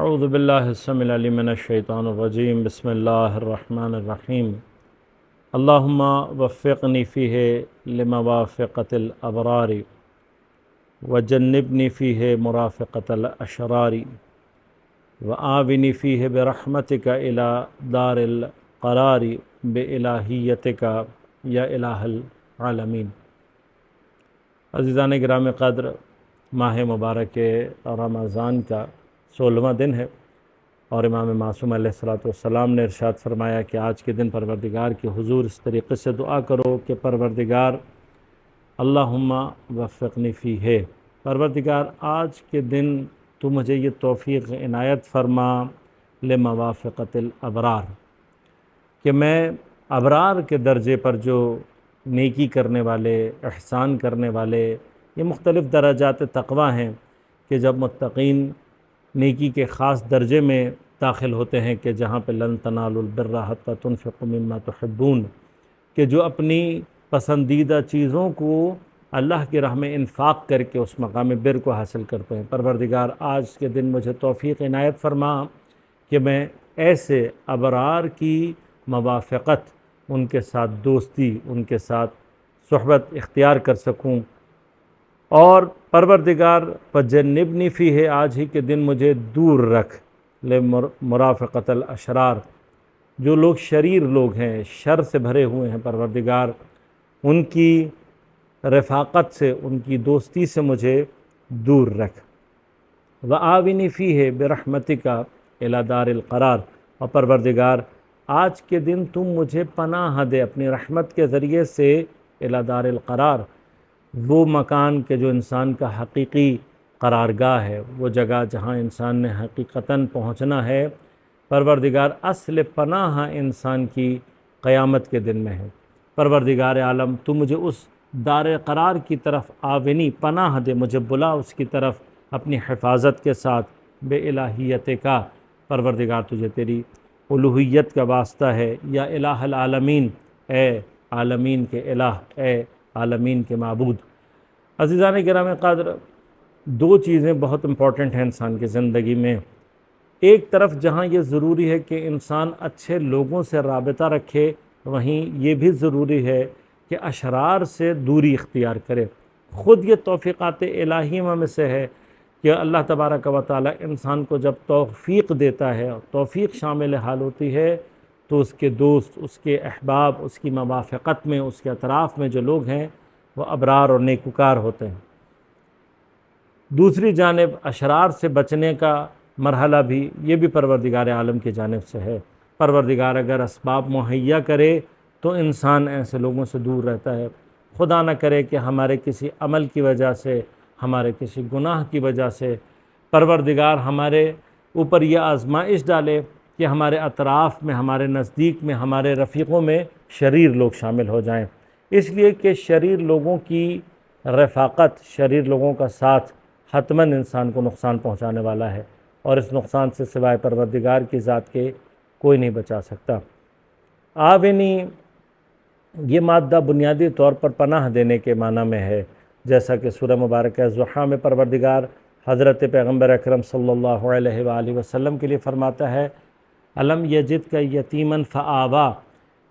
اعوذ باللہ السمیع العلیم من الشیطان الرجیم بسم اللہ الرحمن الرحیم اللہم وفقنی فیہ لموافقۃ الابرار وجنبنی فیہ مرافقۃ الاشرار وآونی فیہ برحمتک الی دار القرار بإلہیتک یا الہ العالمین۔ عزیزان گرامی قدر، ماہ مبارک رمضان کا 16واں دن ہے، اور امام معصوم علیہ السلام نے ارشاد فرمایا کہ آج کے دن پروردگار کے حضور اس طریقے سے دعا کرو کہ پروردگار اللہم وفقنی فیہ، پروردگار آج کے دن تو مجھے یہ توفیق عنایت فرما لموافقۃ الابرار، کہ میں ابرار کے درجے پر جو نیکی کرنے والے، احسان کرنے والے، یہ مختلف درجات تقویٰ ہیں کہ جب متقین نیکی کے خاص درجے میں داخل ہوتے ہیں کہ جہاں پہ لن تنالوا البر حتی تنفقوا مما تحبون، کہ جو اپنی پسندیدہ چیزوں کو اللہ کی راہ میں انفاق کر کے اس مقام بر کو حاصل کرتے ہیں۔ پروردگار آج کے دن مجھے توفیق عنایت فرما کہ میں ایسے ابرار کی موافقت، ان کے ساتھ دوستی، ان کے ساتھ صحبت اختیار کر سکوں، اور پروردگار فجنبنی فیہ، آج ہی کے دن مجھے دور رکھ مرافقۃ الاشرار، جو لوگ شریر لوگ ہیں، شر سے بھرے ہوئے ہیں، پروردگار ان کی رفاقت سے، ان کی دوستی سے مجھے دور رکھ۔ وآونی فیہ برحمتک الی دار القرار، اور پروردگار آج کے دن تم مجھے پناہ دے اپنی رحمت کے ذریعے سے الی دار القرار، وہ مکان کے جو انسان کا حقیقی قرارگاہ ہے، وہ جگہ جہاں انسان نے حقیقتاً پہنچنا ہے۔ پروردگار اصل پناہ انسان کی قیامت کے دن میں ہے۔ پروردگار عالم تو مجھے اس دار قرار کی طرف آونی، پناہ دے، مجھے بلا اس کی طرف اپنی حفاظت کے ساتھ بِالٰہیتِ کا، پروردگار تجھے تیری الوہیت کا واسطہ ہے، یا الہ العالمین، اے عالمین کے الہ، اے عالمین کے معبود۔ عزیزان گرامی قدر، دو چیزیں بہت امپورٹنٹ ہیں انسان کی زندگی میں۔ ایک طرف جہاں یہ ضروری ہے کہ انسان اچھے لوگوں سے رابطہ رکھے، وہیں یہ بھی ضروری ہے کہ اشرار سے دوری اختیار کرے۔ خود یہ توفیقات الہیہ میں سے ہے کہ اللہ تبارک و تعالی انسان کو جب توفیق دیتا ہے، توفیق شامل حال ہوتی ہے، تو اس کے دوست، اس کے احباب، اس کی موافقت میں، اس کے اطراف میں جو لوگ ہیں وہ ابرار اور نیکوکار ہوتے ہیں۔ دوسری جانب اشرار سے بچنے کا مرحلہ بھی، یہ بھی پروردگار عالم کی جانب سے ہے۔ پروردگار اگر اسباب مہیا کرے تو انسان ایسے لوگوں سے دور رہتا ہے۔ خدا نہ کرے کہ ہمارے کسی عمل کی وجہ سے، ہمارے کسی گناہ کی وجہ سے پروردگار ہمارے اوپر یہ آزمائش ڈالے کہ ہمارے اطراف میں، ہمارے نزدیک میں، ہمارے رفیقوں میں شریر لوگ شامل ہو جائیں۔ اس لیے کہ شریر لوگوں کی رفاقت، شریر لوگوں کا ساتھ حتماً انسان کو نقصان پہنچانے والا ہے، اور اس نقصان سے سوائے پروردگار کی ذات کے کوئی نہیں بچا سکتا۔ آونی، یہ مادہ بنیادی طور پر پناہ دینے کے معنی میں ہے، جیسا کہ سورہ مبارکہ ضحیٰ میں پروردگار حضرت پیغمبر اکرم صلی اللہ علیہ وآلہ وسلم کے لیے فرماتا ہے الم یجدک یتیما فآویٰ،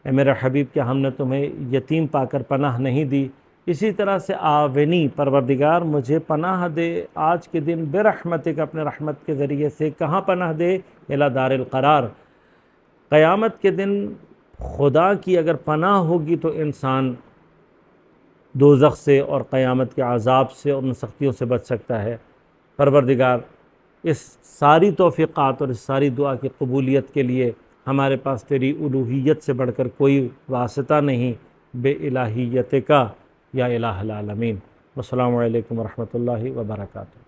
اے میرے حبیب، کیا ہم نے تمہیں یتیم پا کر پناہ نہیں دی؟ اسی طرح سے آونی، پروردگار مجھے پناہ دے آج کے دن برحمتک، اپنے رحمت کے ذریعے سے، کہاں پناہ دے؟ الی دار القرار، قیامت کے دن خدا کی اگر پناہ ہوگی تو انسان دوزخ سے اور قیامت کے عذاب سے اور ان سختیوں سے بچ سکتا ہے۔ پروردگار اس ساری توفیقات اور اس ساری دعا کی قبولیت کے لیے ہمارے پاس تیری الوہیت سے بڑھ کر کوئی واسطہ نہیں، بِالٰہیتک یا الہ العالمین۔ والسلام علیکم ورحمۃ اللہ وبرکاتہ۔